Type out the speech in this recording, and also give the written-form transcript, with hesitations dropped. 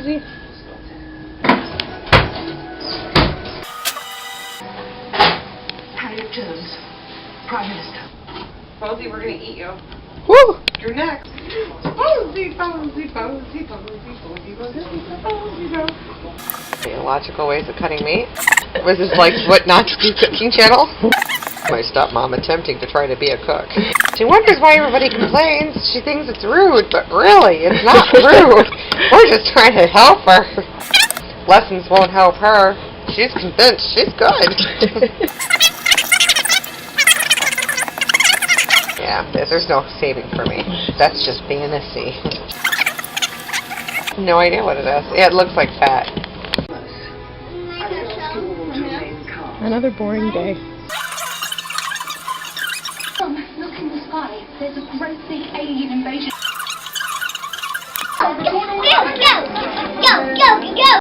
Rosie? Harriet Jones, Prime Minister. Rosie, we're gonna eat you. Woo! You're next. Posy, posy, posy, posy, posy, posy, posy, posy. Illogical ways of cutting meat. Was this like what not to do cooking channel? My stepmom attempting to try to be a cook. She wonders why everybody complains. She thinks it's rude, but really, it's not rude. We're just trying to help her. Lessons won't help her. She's convinced she's good. Yeah, there's no saving for me. That's just fantasy. No idea what it is. Yeah, it looks like fat. Another boring day. Look in the sky. There's a great big alien invasion. Go, go, go, go, go, go.